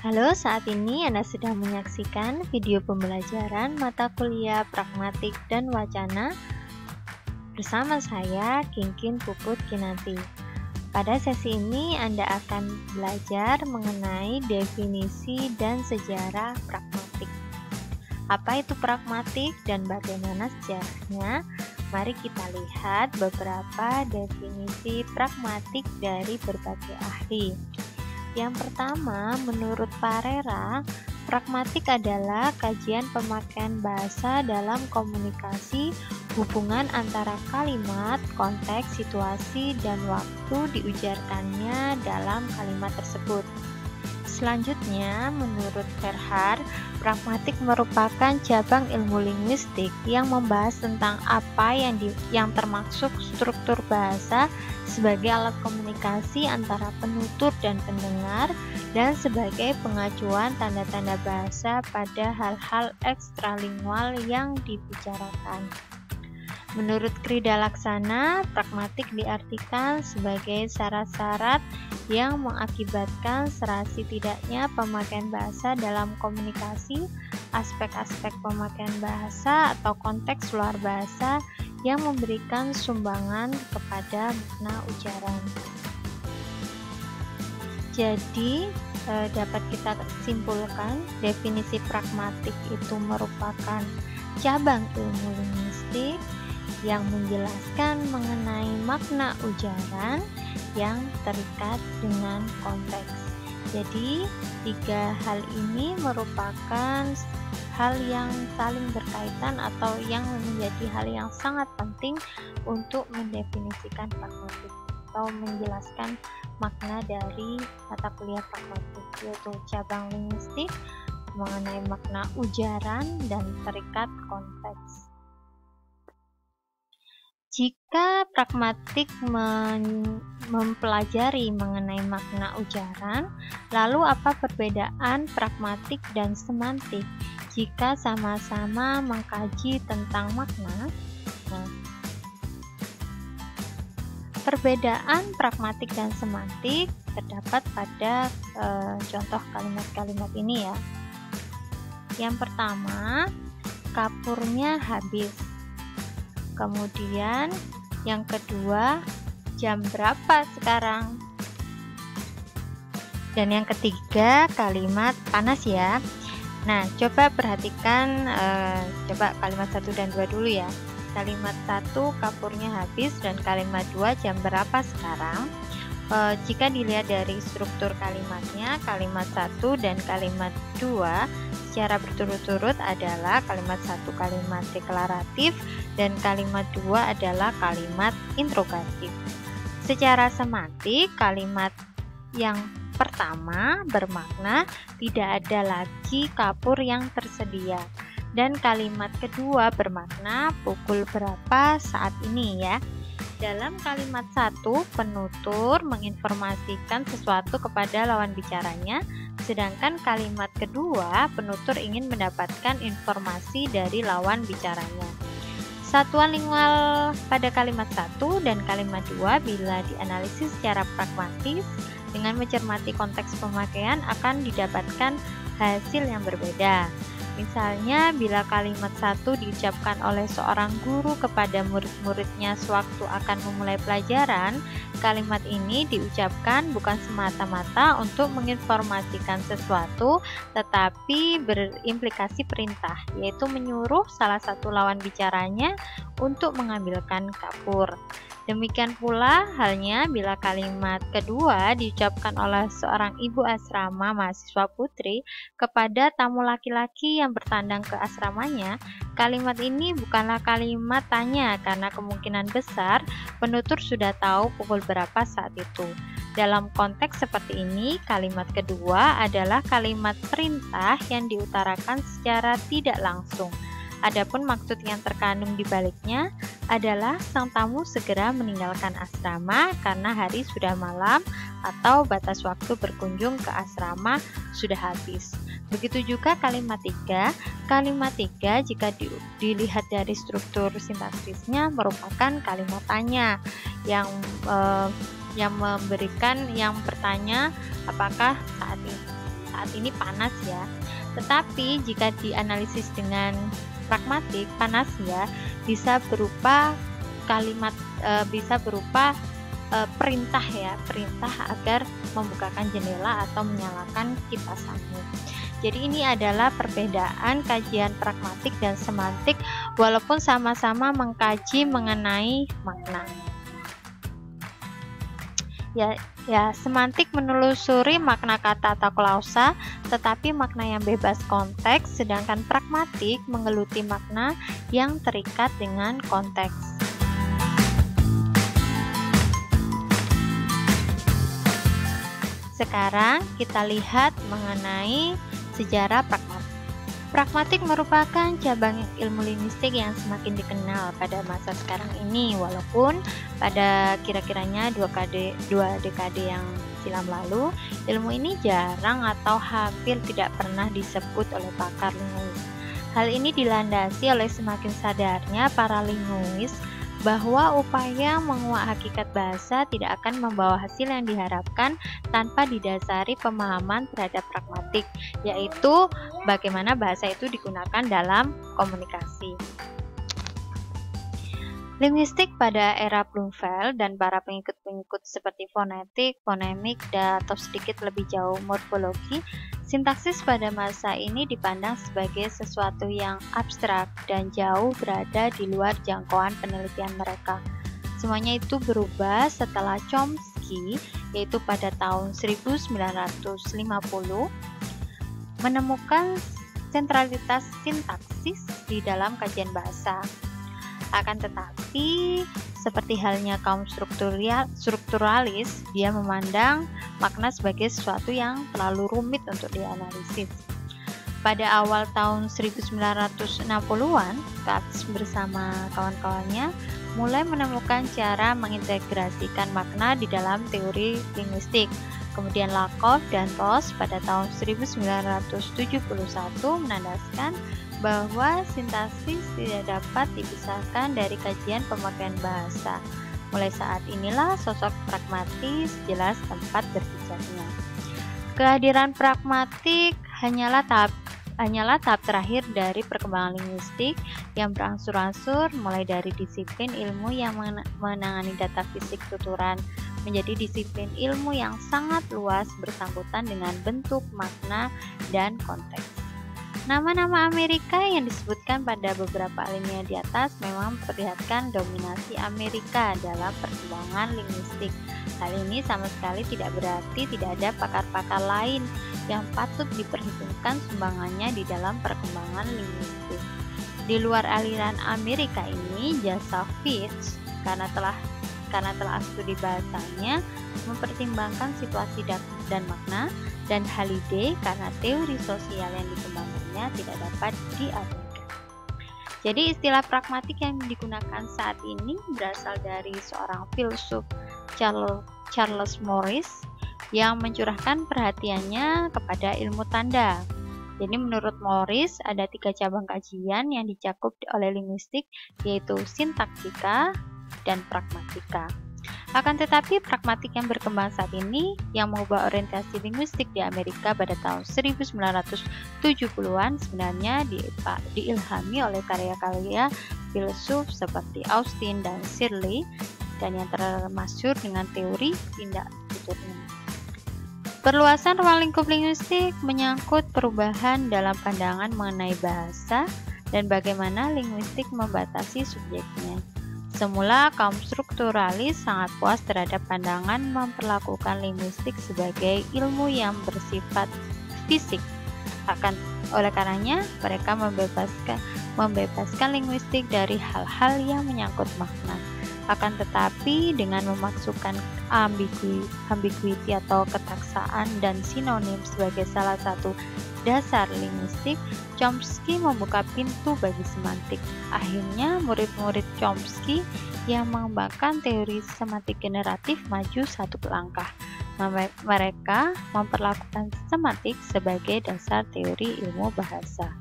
Halo, saat ini Anda sedang menyaksikan video pembelajaran mata kuliah Pragmatik dan Wacana bersama saya, Kinkin Puput Kinanti. Pada sesi ini Anda akan belajar mengenai definisi dan sejarah pragmatik. Apa itu pragmatik dan bagaimana sejarahnya? Mari kita lihat beberapa definisi pragmatik dari berbagai ahli. Yang pertama, menurut Parera, pragmatik adalah kajian pemakaian bahasa dalam komunikasi, hubungan antara kalimat, konteks, situasi, dan waktu diujarkannya dalam kalimat tersebut. Selanjutnya, menurut Verhaar, pragmatik merupakan cabang ilmu linguistik yang membahas tentang apa yang termasuk struktur bahasa sebagai alat komunikasi antara penutur dan pendengar dan sebagai pengajuan tanda-tanda bahasa pada hal-hal ekstralingual yang dibicarakan. Menurut Krida Laksana, pragmatik diartikan sebagai syarat-syarat yang mengakibatkan serasi tidaknya pemakaian bahasa dalam komunikasi, aspek-aspek pemakaian bahasa atau konteks luar bahasa yang memberikan sumbangan kepada makna ujaran. Jadi, dapat kita simpulkan definisi pragmatik itu merupakan cabang ilmu linguistik yang menjelaskan mengenai makna ujaran yang terikat dengan konteks. Jadi, tiga hal ini merupakan hal yang saling berkaitan atau yang menjadi hal yang sangat penting untuk mendefinisikan pragmatik atau menjelaskan makna dari mata kuliah pragmatik, yaitu cabang linguistik mengenai makna ujaran dan terikat konteks. Jika pragmatik mempelajari mengenai makna ujaran, lalu apa perbedaan pragmatik dan semantik jika sama-sama mengkaji tentang makna? Perbedaan pragmatik dan semantik terdapat pada contoh kalimat-kalimat ini ya. Yang pertama, kapurnya habis. Kemudian yang kedua, jam berapa sekarang? Dan yang ketiga, kalimat panas ya. Nah, coba perhatikan coba kalimat 1 dan 2 dulu ya. Kalimat 1, kapurnya habis, dan kalimat 2, jam berapa sekarang? Jika dilihat dari struktur kalimatnya, kalimat 1 dan kalimat 2 secara berturut-turut adalah kalimat 1 kalimat deklaratif dan kalimat 2 adalah kalimat interrogatif. Secara semantik, kalimat yang pertama bermakna tidak ada lagi kapur yang tersedia, dan kalimat kedua bermakna pukul berapa saat ini ya. Dalam kalimat 1, penutur menginformasikan sesuatu kepada lawan bicaranya, sedangkan kalimat kedua, penutur ingin mendapatkan informasi dari lawan bicaranya. Satuan lingual pada kalimat 1 dan kalimat 2 bila dianalisis secara pragmatis dengan mencermati konteks pemakaian akan didapatkan hasil yang berbeda. Misalnya, bila kalimat 1 diucapkan oleh seorang guru kepada murid-muridnya sewaktu akan memulai pelajaran, kalimat ini diucapkan bukan semata-mata untuk menginformasikan sesuatu, tetapi berimplikasi perintah, yaitu menyuruh salah satu lawan bicaranya untuk mengambilkan kapur. Demikian pula halnya bila kalimat kedua diucapkan oleh seorang ibu asrama mahasiswa putri kepada tamu laki-laki yang bertandang ke asramanya, kalimat ini bukanlah kalimat tanya karena kemungkinan besar penutur sudah tahu pukul berapa saat itu. Dalam konteks seperti ini, kalimat kedua adalah kalimat perintah yang diutarakan secara tidak langsung. Adapun maksud yang terkandung di baliknya adalah sang tamu segera meninggalkan asrama karena hari sudah malam atau batas waktu berkunjung ke asrama sudah habis. Begitu juga kalimat 3. Kalimat 3 jika dilihat dari struktur sintaksisnya merupakan kalimat tanya yang memberikan yang bertanya apakah saat saat ini panas ya. Tetapi jika dianalisis dengan pragmatik, panas ya bisa berupa kalimat, bisa berupa perintah ya, perintah agar membukakan jendela atau menyalakan kipas angin. Jadi ini adalah perbedaan kajian pragmatik dan semantik walaupun sama-sama mengkaji mengenai makna. Ya, semantik menelusuri makna kata atau klausa, tetapi makna yang bebas konteks, sedangkan pragmatik menggeluti makna yang terikat dengan konteks. Sekarang kita lihat mengenai sejarah pragmatik. Pragmatik merupakan cabang ilmu linguistik yang semakin dikenal pada masa sekarang ini, walaupun pada kira-kiranya dua dekade yang silam lalu, ilmu ini jarang atau hampir tidak pernah disebut oleh pakar linguis. Hal ini dilandasi oleh semakin sadarnya para linguis bahwa upaya menguak hakikat bahasa tidak akan membawa hasil yang diharapkan tanpa didasari pemahaman terhadap pragmatik, yaitu bagaimana bahasa itu digunakan dalam komunikasi. Linguistik pada era Bloomfield dan para pengikut-pengikut seperti fonetik, fonemik, atau sedikit lebih jauh morfologi, sintaksis pada masa ini dipandang sebagai sesuatu yang abstrak dan jauh berada di luar jangkauan penelitian mereka. Semuanya itu berubah setelah Chomsky, yaitu pada tahun 1950, menemukan sentralitas sintaksis di dalam kajian bahasa. Akan tetapi, seperti halnya kaum strukturalis, dia memandang makna sebagai sesuatu yang terlalu rumit untuk dianalisis. Pada awal tahun 1960-an, Katz bersama kawan-kawannya mulai menemukan cara mengintegrasikan makna di dalam teori linguistik. Kemudian Lakoff dan Ross pada tahun 1971 menandaskan bahwa sintaksis tidak dapat dipisahkan dari kajian pemakaian bahasa. Mulai saat inilah sosok pragmatis jelas tempat berpijarnya. Kehadiran pragmatik hanyalah tahap terakhir dari perkembangan linguistik yang berangsur-angsur mulai dari disiplin ilmu yang menangani data fisik tuturan menjadi disiplin ilmu yang sangat luas bersangkutan dengan bentuk, makna, dan konteks. Nama-nama Amerika yang disebutkan pada beberapa alinea di atas memang memperlihatkan dominasi Amerika dalam perkembangan linguistik. Hal ini sama sekali tidak berarti tidak ada pakar-pakar lain yang patut diperhitungkan sumbangannya di dalam perkembangan linguistik. Di luar aliran Amerika ini, jasa Fitch karena telah studi bahasanya mempertimbangkan situasi dan makna, dan Halliday karena teori sosial yang dikembangkannya tidak dapat diabaikan. Jadi istilah pragmatik yang digunakan saat ini berasal dari seorang filsuf Charles Morris yang mencurahkan perhatiannya kepada ilmu tanda. Jadi menurut Morris ada 3 cabang kajian yang dicakup oleh linguistik, yaitu sintaktika dan pragmatika. Akan tetapi pragmatik yang berkembang saat ini yang mengubah orientasi linguistik di Amerika pada tahun 1970-an sebenarnya diilhami oleh karya-karya filsuf seperti Austin dan Shirley, dan yang termasyhur dengan teori tindak tuturnya. Perluasan ruang lingkup linguistik menyangkut perubahan dalam pandangan mengenai bahasa dan bagaimana linguistik membatasi subjeknya. Semula kaum strukturalis sangat puas terhadap pandangan memperlakukan linguistik sebagai ilmu yang bersifat fisik. Oleh karenanya, mereka membebaskan linguistik dari hal-hal yang menyangkut makna. Akan tetapi, dengan memasukkan ambiguity atau ketaksaan dan sinonim sebagai salah satu dasar linguistik, Chomsky membuka pintu bagi semantik. Akhirnya, murid-murid Chomsky yang mengembangkan teori semantik generatif maju satu langkah. Mereka memperlakukan semantik sebagai dasar teori ilmu bahasa.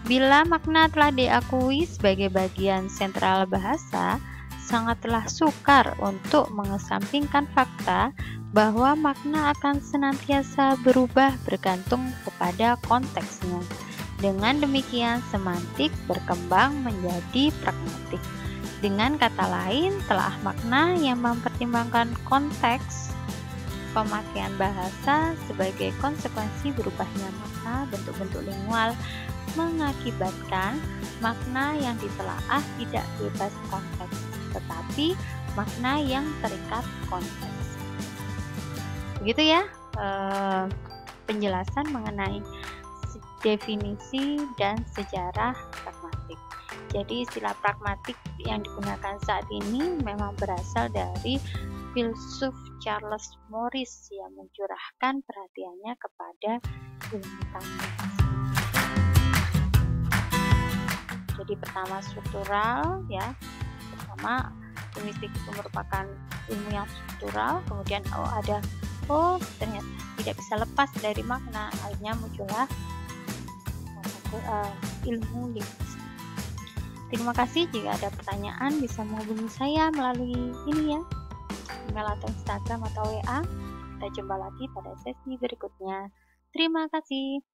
Bila makna telah diakui sebagai bagian sentral bahasa, sangatlah sukar untuk mengesampingkan fakta bahwa makna akan senantiasa berubah bergantung kepada konteksnya. Dengan demikian, semantik berkembang menjadi pragmatik. Dengan kata lain, telah makna yang mempertimbangkan konteks pemakaian bahasa sebagai konsekuensi berubahnya makna bentuk-bentuk lingual mengakibatkan makna yang ditelaah tidak bebas konteks, tetapi makna yang terikat konteks. Begitu ya penjelasan mengenai definisi dan sejarah pragmatik. Jadi istilah pragmatik yang digunakan saat ini memang berasal dari filsuf Charles Morris yang mencurahkan perhatiannya kepada ilmu komunikasi. Jadi pertama struktural ya, pertama linguistik itu merupakan ilmu yang struktural, kemudian ternyata tidak bisa lepas dari makna, akhirnya muncullah ilmu linguistik. Terima kasih. Jika ada pertanyaan bisa menghubungi saya melalui ini ya, email atau Instagram atau WA. Kita jumpa lagi pada sesi berikutnya. Terima kasih.